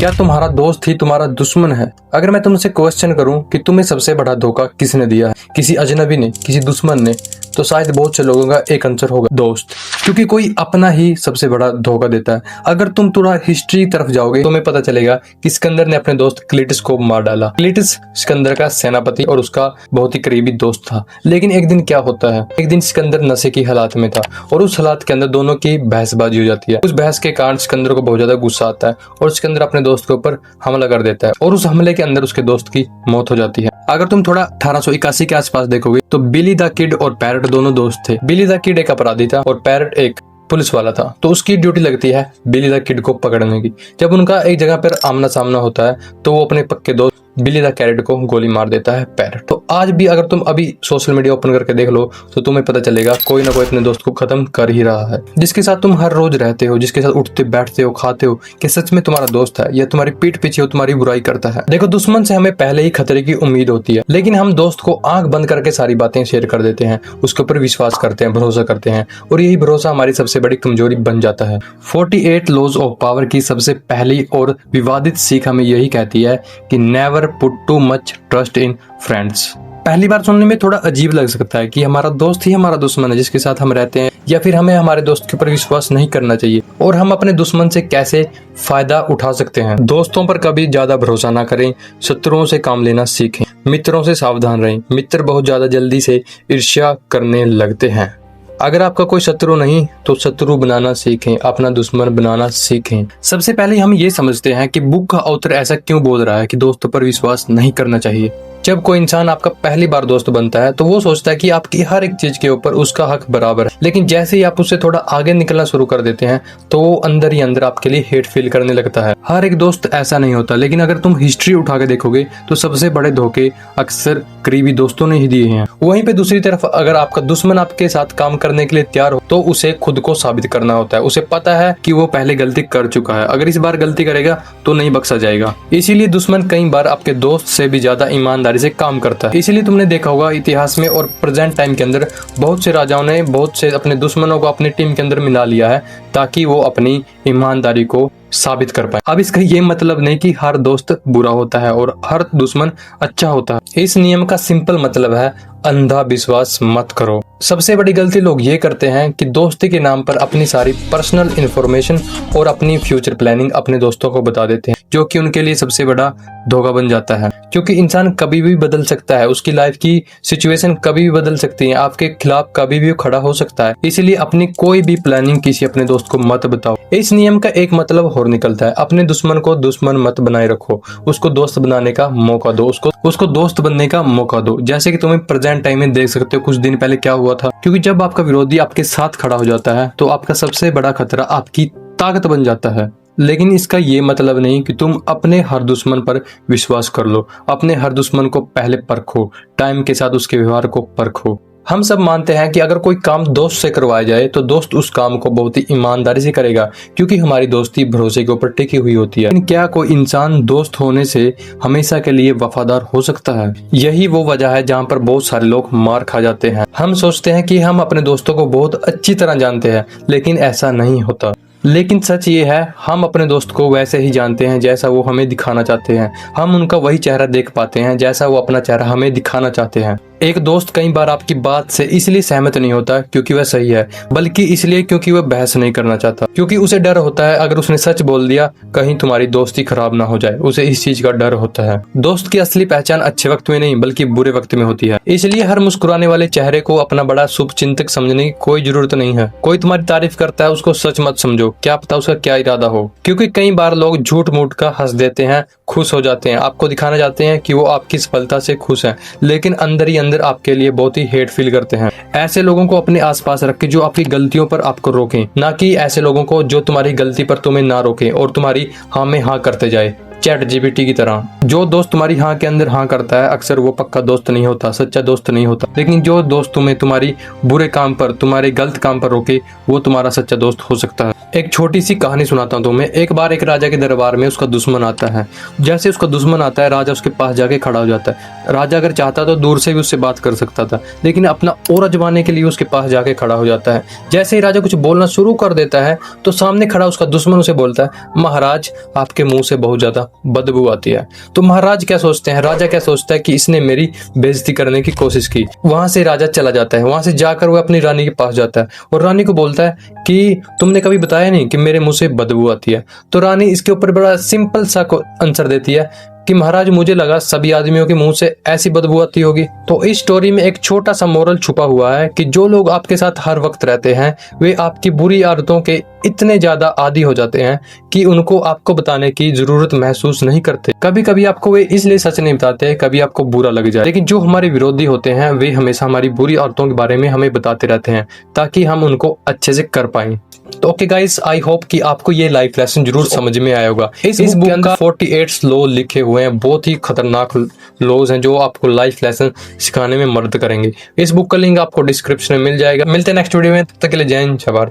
क्या तुम्हारा दोस्त ही तुम्हारा दुश्मन है? अगर मैं तुमसे क्वेश्चन करूं कि तुम्हें सबसे बड़ा धोखा किसने दिया है, किसी अजनबी ने, किसी दुश्मन ने, तो शायद बहुत से लोगों का एक आंसर होगा दोस्त। क्योंकि कोई अपना ही सबसे बड़ा धोखा देता है। अगर तुम थोड़ा हिस्ट्री तरफ जाओगे तो तुम्हें पता चलेगा कि सिकंदर ने अपने दोस्त क्लीटस को मार डाला। क्लीटस सिकंदर का सेनापति और उसका बहुत ही करीबी दोस्त था। लेकिन एक दिन क्या होता है, एक दिन सिकंदर नशे की हालात में था और उस हालात के अंदर दोनों की बहसबाजी हो जाती है। उस बहस के कारण सिकंदर को बहुत ज्यादा गुस्सा आता है और सिकंदर अपने दोस्त के ऊपर हमला कर देता है और उस हमले के अंदर उसके दोस्त की मौत हो जाती है। अगर तुम थोड़ा 1881 के आसपास देखोगे तो बिली द किड और पैरट दोनों दोस्त थे। बिली द किड एक अपराधी था और पैरट एक पुलिस वाला था। तो उसकी ड्यूटी लगती है बिली द किड को पकड़ने की। जब उनका एक जगह पर आमना सामना होता है तो वो अपने पक्के दोस्त बिली द कैरेट को गोली मार देता है पैरट। तो आज भी अगर तुम अभी सोशल मीडिया ओपन करके देख लो तो तुम्हें पता चलेगा कोई ना कोई अपने दोस्त को खत्म कर ही रहा है, जिसके साथ तुम हर रोज रहते हो, जिसके साथ उठते बैठते हो, खाते हो, कि सच में तुम्हारा दोस्त है या तुम्हारी पीठ पीछे तुम्हारी बुराई करता है। देखो, दुश्मन से हमें पहले ही खतरे की उम्मीद होती है, लेकिन हम दोस्त को आंख बंद करके सारी बातें शेयर कर देते हैं, उसके ऊपर विश्वास करते हैं, भरोसा करते हैं और यही भरोसा हमारी सबसे बड़ी कमजोरी बन जाता है। 48 लॉज ऑफ पावर की सबसे पहली और विवादित सीख हमें यही कहती है कि never put too much trust in friends. पहली बार सुनने में थोड़ा अजीब लग सकता है कि हमारा दोस्त ही हमारा दुश्मन है जिसके साथ हम रहते हैं, या फिर हमें हमारे दोस्त के ऊपर विश्वास नहीं करना चाहिए और हम अपने दुश्मन से कैसे फायदा उठा सकते हैं। दोस्तों पर कभी ज्यादा भरोसा ना करें, शत्रुओं से काम लेना सीखें, मित्रों से सावधान रहें। मित्र बहुत ज्यादा जल्दी से ईर्ष्या करने लगते हैं। अगर आपका कोई शत्रु नहीं तो शत्रु बनाना सीखें, अपना दुश्मन बनाना सीखें। सबसे पहले हम ये समझते हैं कि बुक का ऑथर ऐसा क्यों बोल रहा है कि दोस्तों पर विश्वास नहीं करना चाहिए। जब कोई इंसान आपका पहली बार दोस्त बनता है तो वो सोचता है कि आपकी हर एक चीज के ऊपर उसका हक बराबर है, लेकिन जैसे ही आप उससे थोड़ा आगे निकलना शुरू कर देते हैं तो वो अंदर ही अंदर आपके लिए हेट फील करने लगता है। हर एक दोस्त ऐसा नहीं होता, लेकिन अगर तुम हिस्ट्री उठा के देखोगे तो सबसे बड़े धोखे अक्सर करीबी दोस्तों ने ही दिए हैं। वहीं पे दूसरी तरफ अगर आपका दुश्मन आपके साथ काम करने के लिए तैयार हो तो उसे खुद को साबित करना होता है। उसे पता है कि वो पहले गलती कर चुका है, अगर इस बार गलती करेगा तो नहीं बख्शा जाएगा। इसीलिए दुश्मन कई बार आपके दोस्त से भी ज्यादा ईमानदारी से काम करता है। इसीलिए तुमने देखा होगा इतिहास में और प्रेजेंट टाइम के अंदर बहुत से राजाओं ने बहुत से अपने दुश्मनों को अपनी टीम के अंदर मिला लिया है ताकि वो अपनी ईमानदारी को साबित कर पाए। अब इसका ये मतलब नहीं कि हर दोस्त बुरा होता है और हर दुश्मन अच्छा होता है। इस नियम का सिंपल मतलब है अंधा विश्वास मत करो। सबसे बड़ी गलती लोग ये करते हैं कि दोस्ती के नाम पर अपनी सारी पर्सनल इंफॉर्मेशन और अपनी फ्यूचर प्लानिंग अपने दोस्तों को बता देते हैं, जो कि उनके लिए सबसे बड़ा धोखा बन जाता है। क्योंकि इंसान कभी भी बदल सकता है, उसकी लाइफ की सिचुएशन कभी भी बदल सकती है, आपके खिलाफ कभी भी खड़ा हो सकता है। इसलिए अपनी कोई भी प्लानिंग किसी अपने दोस्त को मत बताओ। इस नियम का एक मतलब और निकलता है, अपने दुश्मन को दुश्मन मत बनाए रखो, उसको दोस्त बनाने का मौका दो, उसको दोस्त बनने का मौका दो। जैसे कि तुम्हें प्रेजेंट टाइम में देख सकते हो कुछ दिन पहले क्या हुआ था। क्योंकि जब आपका विरोधी आपके साथ खड़ा हो जाता है तो आपका सबसे बड़ा खतरा आपकी ताकत बन जाता है। लेकिन इसका ये मतलब नहीं कि तुम अपने हर दुश्मन पर विश्वास कर लो। अपने हर दुश्मन को पहले परखो, टाइम के साथ उसके व्यवहार को परखो। हम सब मानते हैं कि अगर कोई काम दोस्त से करवाया जाए तो दोस्त उस काम को बहुत ही ईमानदारी से करेगा, क्योंकि हमारी दोस्ती भरोसे के ऊपर टिकी हुई होती है। लेकिन क्या कोई इंसान दोस्त होने से हमेशा के लिए वफादार हो सकता है? यही वो वजह है जहाँ पर बहुत सारे लोग मार खा जाते हैं। हम सोचते हैं कि हम अपने दोस्तों को बहुत अच्छी तरह जानते हैं, लेकिन ऐसा नहीं होता। लेकिन सच ये है, हम अपने दोस्त को वैसे ही जानते हैं जैसा वो हमें दिखाना चाहते हैं। हम उनका वही चेहरा देख पाते हैं जैसा वो अपना चेहरा हमें दिखाना चाहते हैं। एक दोस्त कई बार आपकी बात से इसलिए सहमत नहीं होता क्योंकि वह सही है, बल्कि इसलिए क्योंकि वह बहस नहीं करना चाहता, क्योंकि उसे डर होता है अगर उसने सच बोल दिया कहीं तुम्हारी दोस्ती खराब ना हो जाए। उसे इस चीज का डर होता है। दोस्त की असली पहचान अच्छे वक्त में नहीं बल्कि बुरे वक्त में होती है। इसलिए हर मुस्कुराने वाले चेहरे को अपना बड़ा शुभ चिंतक समझने की कोई जरूरत नहीं है। कोई तुम्हारी तारीफ करता है उसको सच मत समझो, क्या पता उसका क्या इरादा हो। क्योंकि कई बार लोग झूठ मूठ का हंस देते हैं, खुश हो जाते हैं, आपको दिखाना चाहते हैं कि वो आपकी सफलता से खुश हैं, लेकिन अंदर ही अंदर आपके लिए बहुत ही हेट फील करते हैं। ऐसे लोगों को अपने आसपास रखें जो आपकी गलतियों पर आपको रोकें, ना कि ऐसे लोगों को जो तुम्हारी गलती पर तुम्हें ना रोकें और तुम्हारी हाँ में हाँ करते जाए। चैट जीपीटी की तरह। जो दोस्त तुम्हारी हाँ के अंदर हाँ करता है अक्सर वो पक्का दोस्त नहीं होता, सच्चा दोस्त नहीं होता। लेकिन जो दोस्त तुम्हें तुम्हारी बुरे काम पर, तुम्हारे गलत काम पर रोके, वो तुम्हारा सच्चा दोस्त हो सकता है। एक छोटी सी कहानी सुनाता हूँ तुम्हें। एक बार एक राजा के दरबार में उसका दुश्मन आता है। जैसे उसका दुश्मन आता है, राजा उसके पास जाके खड़ा हो जाता है। राजा अगर चाहता तो दूर से भी उससे बात कर सकता था, लेकिन अपना और अजमाने के लिए उसके पास जाके खड़ा हो जाता है। जैसे ही राजा कुछ बोलना शुरू कर देता है तो सामने खड़ा उसका दुश्मन उसे बोलता है, महाराज आपके मुंह से बहुत ज्यादा बदबू आती है। तो महाराज क्या सोचते हैं, राजा क्या सोचता है कि इसने मेरी बेइज्जती करने की कोशिश की। वहां से राजा चला जाता है। वहां से जाकर वो अपनी रानी के पास जाता है और रानी को बोलता है कि तुमने कभी बताया नहीं कि मेरे मुंह से बदबू आती है। तो रानी इसके ऊपर बड़ा सिंपल सा आंसर देती है कि महाराज मुझे लगा सभी आदमियों के मुंह से ऐसी बदबू आती होगी। तो इस स्टोरी में एक छोटा सा मोरल छुपा हुआ है कि जो लोग आपके साथ हर वक्त रहते हैं वे आपकी बुरी आदतों के इतने ज्यादा आदी हो जाते हैं कि उनको आपको बताने की जरूरत महसूस नहीं करते। कभी कभी आपको वे इसलिए सच नहीं बताते, कभी आपको बुरा लग जाए, लेकिन जो हमारे विरोधी होते हैं वे हमेशा हमारी बुरी आदतों के बारे में हमें बताते रहते हैं ताकि हम उनको अच्छे से कर पाएं। तो ओके गाइस, आई होप कि आपको ये लाइफ लेसन जरूर समझ में आया होगा। इस बुक के अंदर 48 लॉ लिखे हुए हैं, बहुत ही खतरनाक लॉज हैं जो आपको लाइफ लेसन सिखाने में मदद करेंगे। इस बुक का लिंक आपको डिस्क्रिप्शन में मिल जाएगा। मिलते हैं नेक्स्ट वीडियो में, तब तक के लिए जय हिंद, जय भारत।